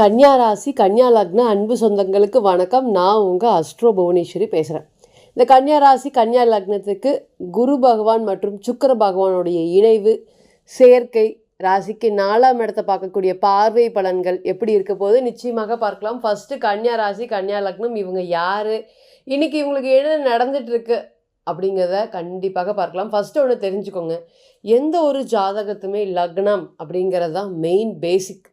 கன்னியா ராசி கன்னியா லக்ன அன்பு சொந்தங்களுக்கு வணக்கம். நான் உங்கள் அஸ்ட்ரோ புவனேஸ்வரி பேசுகிறேன். இந்த கன்னியா ராசி கன்னியா லக்னத்துக்கு குரு பகவான் மற்றும் சுக்கிர பகவானுடைய இணைவு சேர்க்கை ராசிக்கு 4ஆம் இடத்தை பார்க்கக்கூடிய பார்வை பலன்கள் எப்படி இருக்க போது நிச்சயமாக பார்க்கலாம். ஃபஸ்ட்டு கன்னியா ராசி கன்னியா லக்னம் இவங்க யார், இன்றைக்கி இவங்களுக்கு என்ன நடந்துகிட்ருக்கு அப்படிங்கிறத கண்டிப்பாக பார்க்கலாம். ஃபஸ்ட்டு ஒன்று தெரிஞ்சுக்கோங்க, எந்த ஒரு ஜாதகத்துமே லக்னம் அப்படிங்கிறது தான் மெயின் பேசிக்.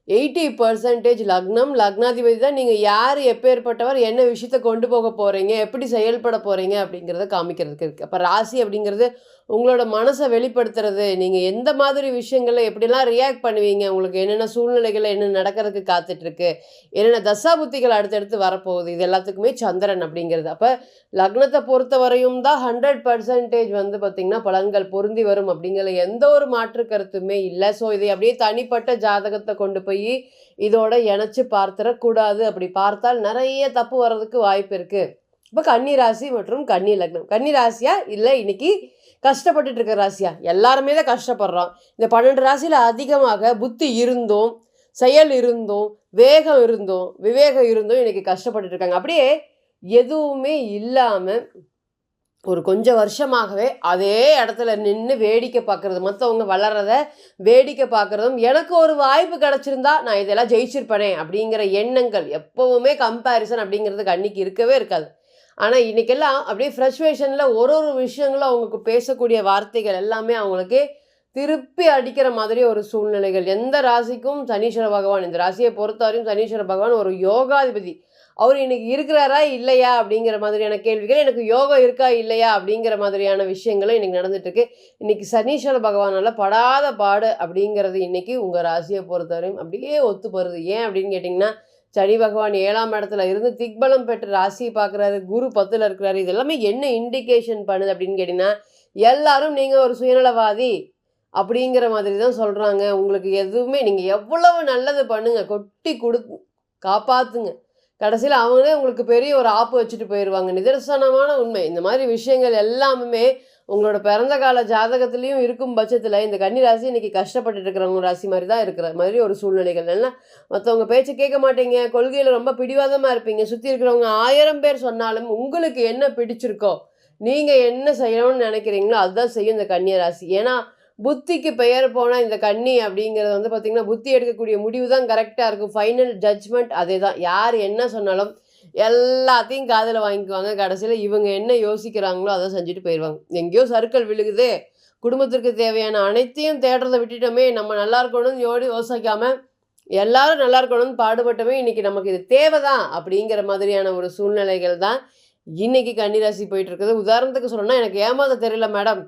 80% லக்னம் லக்னாதிபதி தான். நீங்கள் யார், எப்பேற்பட்டவர், என்ன விஷயத்தை கொண்டு போக போகிறீங்க, எப்படி செயல்பட போகிறீங்க அப்படிங்கிறத காமிக்கிறதுக்கு இருக்குது. அப்போ ராசி அப்படிங்கிறது உங்களோட மனசை வெளிப்படுத்துறது. நீங்கள் எந்த மாதிரி விஷயங்களில் எப்படிலாம் ரியாக்ட் பண்ணுவீங்க, உங்களுக்கு என்னென்ன சூழ்நிலைகளில் என்ன நடக்கிறதுக்கு காத்துட்ருக்கு, என்னென்ன தசாபுத்திகள் அடுத்தடுத்து வரப்போகுது, இது எல்லாத்துக்குமே சந்திரன் அப்படிங்கிறது. அப்போ லக்னத்தை பொறுத்த வரையும் தான் 100% பார்த்திங்கன்னா பலன்கள் பொருந்தி வரும் அப்படிங்கிற எந்த ஒரு மாற்று கருத்துமே இல்லை. ஸோ இதை அப்படியே தனிப்பட்ட ஜாதகத்தை கொண்டு போய் இதோட இணைச்சி பார்த்துடக்கூடாது. அப்படி பார்த்தால் நிறைய தப்பு வர்றதுக்கு வாய்ப்பு இருக்குது. இப்போ கன்னி ராசி மற்றும் கன்னி லக்னம், கன்னி ராசியா இல்லை இன்னைக்கு கஷ்டப்பட்டுட்டு இருக்க ராசியா? எல்லாருமே தான் கஷ்டப்படுறோம். இந்த 12 ராசியில் அதிகமாக புத்தி இருந்தும் செயல் இருந்தும் வேகம் இருந்தும் விவேகம் இருந்தும் இன்னைக்கு கஷ்டப்பட்டுட்டு இருக்காங்க. அப்படியே எதுவுமே இல்லாமல் ஒரு கொஞ்சம் வருஷமாகவே அதே இடத்துல நின்று வேடிக்கை பார்க்குறது, மற்றவங்க வளர்கிறத வேடிக்கை பார்க்குறதும், எனக்கு ஒரு வாய்ப்பு கிடச்சிருந்தா நான் இதெல்லாம் ஜெயிச்சிருப்பேனே அப்படிங்கிற எண்ணங்கள், எப்போவுமே கம்பேரிசன் அப்படிங்கிறதுக்கு அன்றைக்கி இருக்கவே இருக்காது. ஆனால் இன்றைக்கெல்லாம் அப்படியே ஃப்ரஸ்ட்ரேஷனில் ஒரு விஷயங்களும் அவங்களுக்கு பேசக்கூடிய வார்த்தைகள் எல்லாமே அவங்களுக்கு திருப்பி அடிக்கிற மாதிரி ஒரு சூழ்நிலைகள். எந்த ராசிக்கும் சனீஸ்வர பகவான், இந்த ராசியை பொறுத்தவரையும் சனீஸ்வர பகவான் ஒரு யோகாதிபதி. அவர் இன்னைக்கு இருக்கிறாரா இல்லையா அப்படிங்கிற மாதிரியான கேள்விகள், எனக்கு யோகம் இருக்கா இல்லையா அப்படிங்கிற மாதிரியான விஷயங்களும் இன்றைக்கி நடந்துட்டுருக்கு. இன்றைக்கி சனீஸ்வர பகவானால் படாத பாடு அப்படிங்கிறது இன்றைக்கி உங்கள் ராசியை பொறுத்தவரையும் அப்படியே ஒத்து போகிறது. ஏன் அப்படின்னு கேட்டிங்கன்னா, சனி பகவான் 7ஆம் இடத்துல இருந்து திக்பலம் பெற்ற ராசியை பார்க்குறாரு, குரு 10ல் இருக்கிறாரு. இது எல்லாமே என்ன இண்டிகேஷன் பண்ணுது அப்படின்னு கேட்டிங்கன்னா, எல்லாரும் நீங்கள் ஒரு சுயநலவாதி அப்படிங்கிற மாதிரி தான் சொல்கிறாங்க. உங்களுக்கு எதுவுமே நீங்கள் எவ்வளவு நல்லது பண்ணுங்கள், கொட்டி காப்பாற்றுங்க, கடைசியில் அவங்களே உங்களுக்கு பெரிய ஒரு ஆப்பு வச்சுட்டு போயிடுவாங்க. நிதர்சனமான உண்மை. இந்த மாதிரி விஷயங்கள் எல்லாமே உங்களோட பிறந்த கால ஜாதகத்துலேயும் இருக்கும் பட்சத்தில் இந்த கன்னி ராசி இன்றைக்கி கஷ்டப்பட்டுட்டு இருக்கிறவங்க ராசி மாதிரி தான் இருக்கிற மாதிரி ஒரு சூழ்நிலைகள். ஏன்னா மற்றவங்க பேச்சு கேட்க மாட்டீங்க, கொள்கையில் ரொம்ப பிடிவாதமாக இருப்பீங்க. சுற்றி இருக்கிறவங்க 1000 பேர் சொன்னாலும் உங்களுக்கு என்ன பிடிச்சிருக்கோ, நீங்கள் என்ன செய்யணும்னு நினைக்கிறீங்களோ அதுதான் செய்யும் இந்த கன்னி ராசி. ஏன்னா புத்திக்கு பெயர் போனால் இந்த கன்னி அப்படிங்கிறது பார்த்திங்கன்னா புத்தி எடுக்கக்கூடிய முடிவு தான் கரெக்டாக இருக்கும். ஃபைனல் ஜட்ஜ்மெண்ட் அதே தான். யார் என்ன சொன்னாலும் எல்லாத்தையும் காதில் வாங்கிக்குவாங்க. கடைசியில் இவங்க என்ன யோசிக்கிறாங்களோ அதை செஞ்சுட்டு போயிடுவாங்க. எங்கேயோ சறுக்கல் விழுகுது, குடும்பத்திற்கு தேவையான அனைத்தையும் தேடுறதை விட்டுட்டோமே, நம்ம நல்லா இருக்கணும்னு யோசிக்காமல் எல்லாரும் நல்லா இருக்கணும்னு பாடுபட்டோமே, இன்றைக்கி நமக்கு இது தேவை தான் அப்படிங்கிற மாதிரியான ஒரு சூழ்நிலைகள் தான் இன்றைக்கி கன்னிராசி போயிட்டுருக்குது. உதாரணத்துக்கு சொல்லணும்னா, எனக்கு ஏமாத தெரியல மேடம்,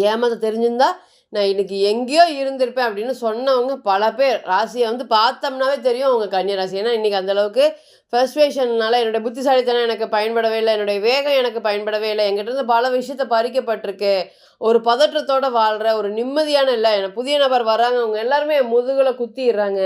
ஏமாத தெரிஞ்சிருந்தா நான் இன்றைக்கி எங்கேயோ இருந்திருப்பேன் அப்படின்னு சொன்னவங்க பல பேர். ராசியை பார்த்தோம்னாவே தெரியும் அவங்க கன்னி ராசி. ஏன்னா இன்றைக்கி அந்தளவுக்கு ஃப்ரஸ்ட்ரேஷன்னால என்னுடைய புத்திசாலித்தனம் எனக்கு பயன்படவே இல்லை, என்னுடைய வேகம் எனக்கு பயன்படவே இல்லை, என்கிட்ட பல விஷயத்தை பறிக்கப்பட்டிருக்கு, ஒரு பதற்றத்தோடு வாழ்கிற ஒரு நிம்மதியான இல்லை, எனக்கு புதிய நபர் வராங்க, அவங்க எல்லாருமே முதுகில் குத்திடுறாங்க,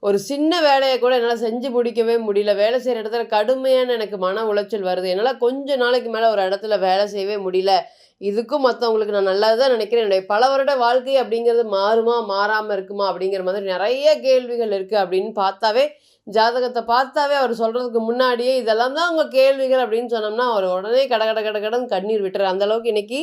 ஒரு சின்ன வேலையை கூட என்னால் செஞ்சு முடிக்கவே முடியல, வேலை செய்கிற இடத்துல கடுமையான எனக்கு மன உளைச்சல் வருது, என்னால் கொஞ்ச நாளைக்கு மேலே ஒரு இடத்துல வேலை செய்யவே முடியல, இதுக்கும் மற்றவங்களுக்கு நான் நல்லது தான் நினைக்கிறேன், என்னுடைய பல வருட வாழ்க்கை அப்படிங்கிறது மாறுமா மாறாமல் இருக்குமா அப்படிங்கிற மாதிரி நிறைய கேள்விகள் இருக்குது அப்படின்னு பார்த்தாவே, ஜாதகத்தை பார்த்தாவே அவர் சொல்கிறதுக்கு முன்னாடியே இதெல்லாம் தான் அவங்க கேள்விகள் அப்படின்னு சொன்னோம்னா அவர் உடனே கடன்னு கண்ணீர் விட்டுறாரு. அந்தளவுக்கு இன்றைக்கி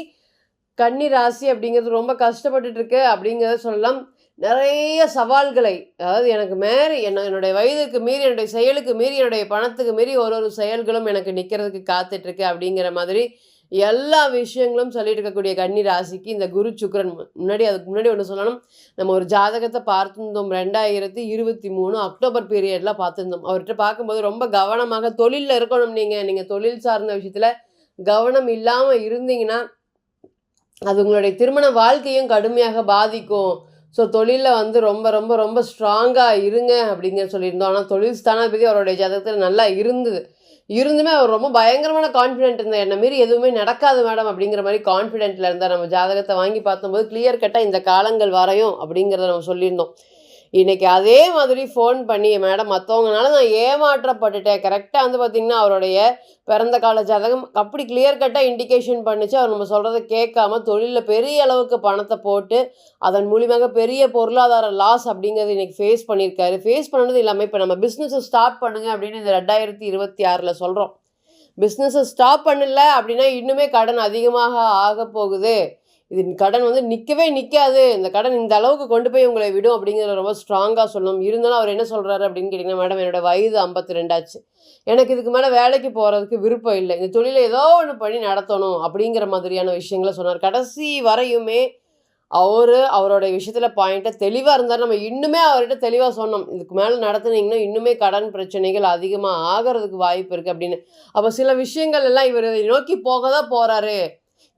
கன்னி ராசி அப்படிங்கிறது ரொம்ப கஷ்டப்பட்டுருக்கு அப்படிங்கிறத சொல்லலாம். நிறைய சவால்களை, அதாவது எனக்கு மேறி என்னுடைய வயதுக்கு மீறி, என்னுடைய செயலுக்கு மீறி, என்னுடைய பணத்துக்கு மீறி ஒரு செயல்களும் எனக்கு நிற்கிறதுக்கு காத்துட்ருக்கு அப்படிங்கிற மாதிரி எல்லா விஷயங்களும் சொல்லிட்டு இருக்கக்கூடிய கன்னி ராசிக்கு இந்த குரு சுக்கிரன் அதுக்கு முன்னாடி ஒன்று சொல்லணும். நம்ம ஒரு ஜாதகத்தை பார்த்துருந்தோம் 2023 அக்டோபர் பீரியடில் பார்த்துருந்தோம். அவர்கிட்ட பார்க்கும்போது ரொம்ப கவனமாக தொழிலில் இருக்கணும். நீங்கள் தொழில் சார்ந்த விஷயத்தில் கவனம் இல்லாமல் இருந்தீங்கன்னா அது உங்களுடைய திருமண வாழ்க்கையும் கடுமையாக பாதிக்கும். ஸோ தொழிலில் ரொம்ப ரொம்ப ரொம்ப ஸ்ட்ராங்காக இருங்க அப்படிங்கிற சொல்லியிருந்தோம். ஆனால் தொழில் ஸ்தானாதிபதி அவருடைய ஜாதகத்தில் நல்லா இருந்துமே அவர் ரொம்ப பயங்கரமான கான்ஃபிடென்ட் இருந்தார். என்னை மீறி எதுவுமே நடக்காது மேடம் அப்படிங்கிற மாதிரி கான்ஃபிடென்ட்டில் இருந்தார். நம்ம ஜாதகத்தை வாங்கி பார்த்தம்போது கிளியர் கட்டாக இந்த காலங்கள் வரையும் அப்படிங்கிறத நம்ம சொல்லியிருந்தோம். இன்னைக்கு அதே மாதிரி ஃபோன் பண்ணி, மேடம் மற்றவங்கனால நான் ஏமாற்றப்பட்டுட்டேன். கரெக்டாக வந்து பார்த்தீங்கன்னா, அவருடைய பிறந்த கால ஜாதகம் அப்படி கிளியர் கட்டாக இண்டிகேஷன் பண்ணுச்சு. அவர் நம்ம சொல்கிறத கேட்காம தொழிலில் பெரிய அளவுக்கு பணத்தை போட்டு, அதன் மூலியமாக பெரிய பொருளாதார லாஸ் அப்படிங்கிறது இன்னைக்கு ஃபேஸ் பண்ணியிருக்காரு. ஃபேஸ் பண்ணது இல்லாமல் இப்போ நம்ம பிஸ்னஸை ஸ்டார்ட் பண்ணுங்க அப்படின்னு இந்த 2026ல் சொல்கிறோம். பிஸ்னஸை ஸ்டாப் பண்ணல அப்படின்னா இன்னுமே கடன் அதிகமாக ஆக போகுது. இது கடன் வந்து நிற்கவே நிற்காது. இந்த கடன் இந்த அளவுக்கு கொண்டு போய் உங்களை விடும் அப்படிங்கிறத ரொம்ப ஸ்ட்ராங்காக சொல்லணும். இருந்தாலும் அவர் என்ன சொல்கிறாரு அப்படின்னு கேட்டிங்கன்னா, மேடம் என்னோடய வயது 52 ஆச்சு. எனக்கு இதுக்கு மேலே வேலைக்கு போகிறதுக்கு விருப்பம் இல்லை. இந்த தொழிலை ஏதோ ஒன்று பண்ணி நடத்தணும் அப்படிங்கிற மாதிரியான விஷயங்களை சொன்னார். கடைசி வரையுமே அவருடைய விஷயத்தில் பாயிண்ட்டை தெளிவாக இருந்தார். நம்ம இன்னுமே அவர்கிட்ட தெளிவாக சொன்னோம், இதுக்கு மேலே நடத்துனீங்கன்னா இன்னுமே கடன் பிரச்சனைகள் அதிகமாக ஆகிறதுக்கு வாய்ப்பு இருக்குது அப்படின்னு. அப்போ சில விஷயங்கள் எல்லாம் இவர் நோக்கி போக தான் போகிறாரு.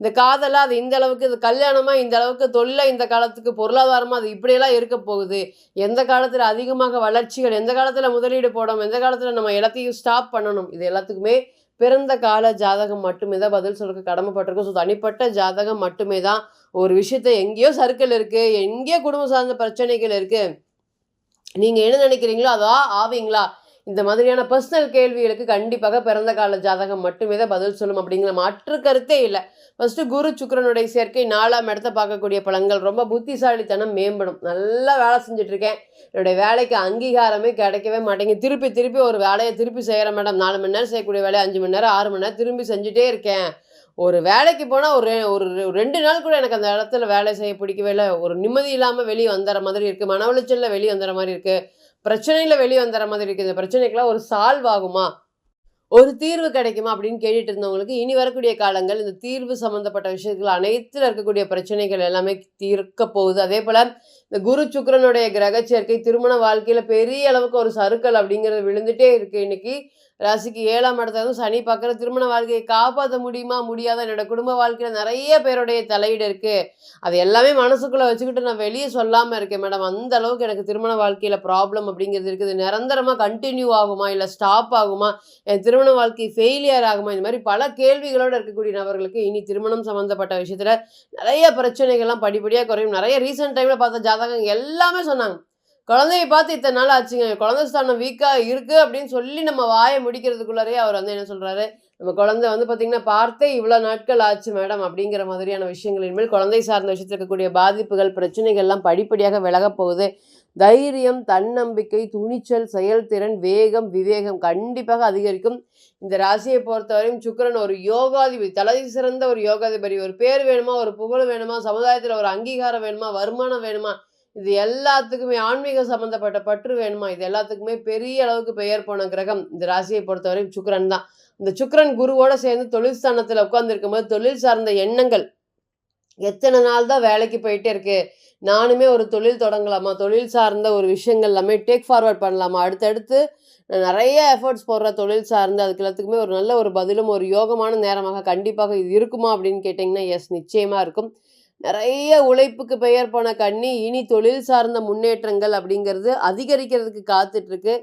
இந்த காதலா அது இந்த அளவுக்கு, இது கல்யாணமா இந்த அளவுக்கு, தொழிலா இந்த காலத்துக்கு, பொருளாதாரமா அது இப்படியெல்லாம் இருக்க போகுது. எந்த காலத்தில் அதிகமாக வளர்ச்சிகள், எந்த காலத்தில் முதலீடு போடணும், எந்த காலத்தில் நம்ம எல்லாத்தையும் ஸ்டாப் பண்ணணும், இது எல்லாத்துக்குமே பிறந்த கால ஜாதகம் மட்டுமே தான் பதில் சொல்றதுக்கு கடமைப்பட்டிருக்கும். ஸோ தனிப்பட்ட ஜாதகம் மட்டுமே தான் ஒரு விஷயத்த எங்கேயோ சர்க்கிள் இருக்குது, எங்கேயோ குடும்பம் சார்ந்த பிரச்சனைகள் இருக்குது, நீங்கள் என்ன நினைக்கிறீங்களோ அதான் ஆவீங்களா, இந்த மாதிரியான பர்சனல் கேள்விகளுக்கு கண்டிப்பாக பிறந்த கால ஜாதகம் மட்டுமே தான் பதில் சொல்லும் அப்படிங்கிற மாற்று கருத்தே இல்லை. ஃபஸ்ட்டு குரு சுக்கிரனுடைய சேர்க்கை 4ஆம் இடத்த பார்க்கக்கூடிய பலன்கள். ரொம்ப புத்திசாலித்தனம் மேம்படும். நல்லா வேலை செஞ்சுட்ருக்கேன், என்னுடைய வேலைக்கு அங்கீகாரமே கிடைக்கவே மாட்டேங்க, திருப்பி ஒரு வேலையை திருப்பி செய்கிறேன் மேடம், 4 மணி நேரம் செய்யக்கூடிய வேலையை 5 மணி நேரம் 6 மணி நேரம் திரும்பி செஞ்சுட்டே இருக்கேன். ஒரு வேலைக்கு போனால் ஒரு 2 நாள் கூட எனக்கு அந்த இடத்துல வேலை செய்ய பிடிக்கவே இல்லை. ஒரு நிம்மதி இல்லாமல் வெளியே வந்துடுற மாதிரி இருக்குது, மன உளைச்சலில் வெளியே வந்துடுற மாதிரி இருக்குது, பிரச்சனையில் வெளியே வந்துடுற மாதிரி இருக்குது. இந்த பிரச்சனைக்கெல்லாம் ஒரு சால்வ் ஆகுமா, ஒரு தீர்வு கிடைக்குமா அப்படின்னு கேட்டுட்டு இருந்தவங்களுக்கு இனி வரக்கூடிய காலங்கள் இந்த தீர்வு சம்மந்தப்பட்ட விஷயங்கள் அனைத்தில் இருக்கக்கூடிய பிரச்சனைகள் எல்லாமே தீர்க்க போகுது. அதே போல் இந்த குரு சுக்கிரனுடைய கிரக சேர்க்கை திருமண வாழ்க்கையில் பெரிய அளவுக்கு ஒரு சறுக்கல் அப்படிங்கிறது விழுந்துட்டே இருக்குது. இன்னைக்கு ராசிக்கு 7ஆம் இடத்துல சனி பார்க்குற திருமண வாழ்க்கையை காப்பாற்ற முடியுமா முடியாத, என்னோட குடும்ப வாழ்க்கையில் நிறைய பேருடைய தலையீடு இருக்குது, அது எல்லாமே மனசுக்குள்ளே வச்சுக்கிட்டு நான் வெளியே சொல்லாமல் இருக்கேன் மேடம். அந்த அளவுக்கு எனக்கு திருமண வாழ்க்கையில் ப்ராப்ளம் அப்படிங்கிறது இருக்குது. நிரந்தரமாக கண்டினியூ ஆகுமா இல்லை ஸ்டாப் ஆகுமா, என் திருமண வாழ்க்கை ஃபெயிலியர் ஆகுமா, இந்த மாதிரி பல கேள்விகளோடு இருக்கக்கூடிய நபர்களுக்கு இனி திருமணம் சம்மந்தப்பட்ட விஷயத்தில் நிறைய பிரச்சனைகள்லாம் படிப்படியாக குறையும். நிறைய ரீசெண்ட் டைமில் பார்த்த ஜாதகம் எல்லாமே சொன்னாங்க, குழந்தைய பார்த்து இத்தனை நாள் ஆச்சுங்க, குழந்தை ஸ்தானம் வீக்காக இருக்குது அப்படின்னு சொல்லி நம்ம வாயை முடிக்கிறதுக்குள்ளாரே அவர் வந்து என்ன சொல்கிறாரு, நம்ம குழந்தை வந்து பார்த்திங்கன்னா பார்த்தே இவ்வளோ நாட்கள் ஆச்சு மேடம் அப்படிங்கிற மாதிரியான விஷயங்களின் மேல் குழந்தை சார்ந்த விஷயத்தில் இருக்கக்கூடிய பாதிப்புகள் பிரச்சனைகள்லாம் படிப்படியாக விலகப் போகுது. தைரியம், தன்னம்பிக்கை, துணிச்சல், செயல்திறன், வேகம், விவேகம் கண்டிப்பாக அதிகரிக்கும். இந்த ராசியை பொறுத்தவரையும் சுக்கிரன் ஒரு யோகாதிபதி, தலை சிறந்த ஒரு யோகாதிபதி. ஒரு பேர் வேணுமா, ஒரு புகழ் வேணுமா, சமுதாயத்தில் ஒரு அங்கீகாரம் வேணுமா, வருமானம் வேணுமா, இது எல்லாத்துக்குமே ஆன்மீக சம்மந்தப்பட்ட பற்று வேணுமா, இது எல்லாத்துக்குமே பெரிய அளவுக்கு பெயர் போன கிரகம் இந்த ராசியை பொறுத்தவரையும் சுக்கிரன் தான். இந்த சுக்கிரன் குருவோட சேர்ந்து தொழில் ஸ்தானத்தில் உட்கார்ந்துருக்கும் போது தொழில் சார்ந்த எண்ணங்கள், எத்தனை நாள் தான் வேலைக்கு போயிட்டே இருக்கு, நானுமே ஒரு தொழில் தொடங்கலாமா, தொழில் சார்ந்த ஒரு விஷயங்கள் எல்லாமே டேக் ஃபார்வர்ட் பண்ணலாமா, அடுத்தடுத்து நிறைய எஃபர்ட்ஸ் போடுற தொழில் சார்ந்து அதுக்கு எல்லாத்துக்குமே ஒரு நல்ல ஒரு பதிலும் ஒரு யோகமான நேரமாக கண்டிப்பாக இது இருக்குமா அப்படின்னு கேட்டிங்கன்னா எஸ், நிச்சயமாக இருக்கும். நிறைய உழைப்புக்கு பெயர் போன கன்னி இனி தொழில் சார்ந்த முன்னேற்றங்கள் அப்படிங்கிறது அதிகரிக்கிறதுக்கு காத்துட்ருக்கு.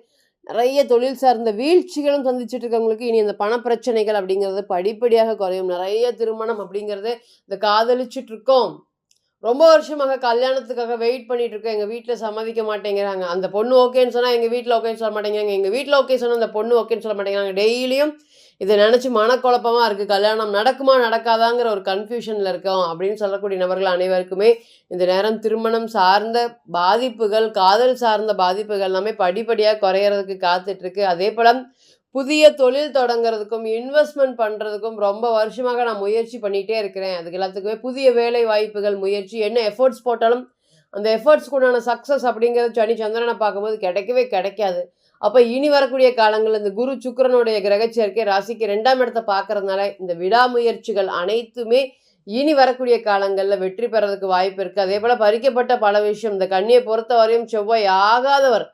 நிறைய தொழில் சார்ந்த வீழ்ச்சிகளும் சந்திச்சுட்டு இருக்கவங்களுக்கு இனி இந்த பணப்பிரச்சனைகள் அப்படிங்கிறது படிப்படியாக குறையும். நிறைய திருமணம் அப்படிங்கிறது, இந்த காதலிச்சுட்டு இருக்கோம், ரொம்ப வருஷமாக கல்யாணத்துக்காக வெயிட் பண்ணிட்டு இருக்கோம், எங்கள் வீட்டில் சம்மதிக்க மாட்டேங்கிறாங்க, அந்த பொண்ணு ஓகேன்னு சொன்னால் எங்கள் வீட்டில் ஓகேன்னு சொல்ல மாட்டேங்கிறாங்க, எங்கள் வீட்டில் ஓகே சொன்னால் அந்த பொண்ணு ஓகேன்னு சொல்ல மாட்டேங்கிறாங்க, டெய்லியும் இதை நினச்சி மனக்குழப்பமாக இருக்குது, கல்யாணம் நடக்குமா நடக்காதாங்கிற ஒரு கன்ஃபியூஷனில் இருக்கோம் அப்படின்னு சொல்லக்கூடிய நபர்கள் அனைவருக்குமே இந்த நேரம் திருமணம் சார்ந்த பாதிப்புகள், காதல் சார்ந்த பாதிப்புகள் எல்லாமே படிப்படியாக குறையிறதுக்கு காத்துட்ருக்கு. அதே போல் புதிய தொழில் தொடங்குறதுக்கும் இன்வெஸ்ட்மெண்ட் பண்ணுறதுக்கும் ரொம்ப வருஷமாக நான் முயற்சி பண்ணிகிட்டே இருக்கிறேன். அதுக்கு எல்லாத்துக்குமே புதிய வேலை வாய்ப்புகள் முயற்சி, என்ன எஃபர்ட்ஸ் போட்டாலும் அந்த எஃபர்ட்ஸ்க்கு உண்டான சக்ஸஸ் அப்படிங்கிறது சனி சந்திரனை பார்க்கும்போது கிடைக்கவே கிடைக்காது. அப்போ இனி வரக்கூடிய காலங்கள் இந்த குரு சுக்கிரனுடைய கிரக சேர்க்கை ராசிக்கு 2ஆம் இடத்தை பார்க்கறதுனால இந்த விடாமுயற்சிகள் அனைத்துமே இனி வரக்கூடிய காலங்களில் வெற்றி பெறதுக்கு வாய்ப்பு இருக்குது. அதே போல் பறிக்கப்பட்ட பல விஷயம், இந்த கன்னியை பொறுத்த வரையும் செவ்வாய் ஆகாதவர்,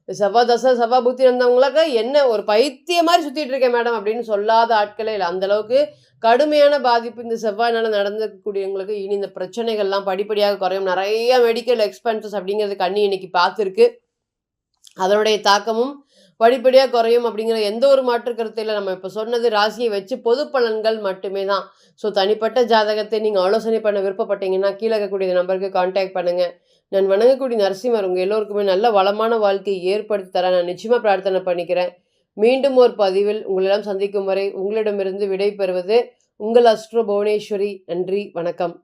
செவ்வாய் தசை செவ்வாய் புத்தி இருந்தவங்களுக்கு என்ன ஒரு பைத்திய மாதிரி சுற்றிட்டு இருக்கேன் மேடம் அப்படின்னு சொல்லாத ஆட்களே இல்லை. அந்தளவுக்கு கடுமையான பாதிப்பு இந்த செவ்வாய்னால நடந்துக்கூடியவங்களுக்கு இனி இந்த பிரச்சனைகள்லாம் படிப்படியாக குறையும். நிறைய மெடிக்கல் எக்ஸ்பென்சஸ் அப்படிங்கிறது கன்னி இன்னைக்கு பார்த்துருக்கு. அதனுடைய தாக்கமும் படிப்படியாக குறையும் அப்படிங்கிற எந்த ஒரு மாற்று கருத்து இல்லை. நம்ம இப்போ சொன்னது ராசியை வச்சு பொது பலன்கள் மட்டுமே தான். ஸோ தனிப்பட்ட ஜாதகத்தை நீங்கள் ஆலோசனை பண்ண விருப்பப்பட்டீங்கன்னா கீழே இருக்கக்கூடிய நம்பருக்கு கான்டாக்ட் பண்ணுங்கள். நான் வணங்கக்கூடிய நரசிம்மர் உங்கள் எல்லோருக்குமே நல்ல வளமான வாழ்க்கையை ஏற்படுத்தி தர நான் நிச்சயமாக பிரார்த்தனை பண்ணிக்கிறேன். மீண்டும் ஒரு பதிவில் உங்களிடம் சந்திக்கும் வரை உங்களிடமிருந்து விடை பெறுவது உங்கள் அஸ்ட்ரோ புவனேஸ்வரி. நன்றி, வணக்கம்.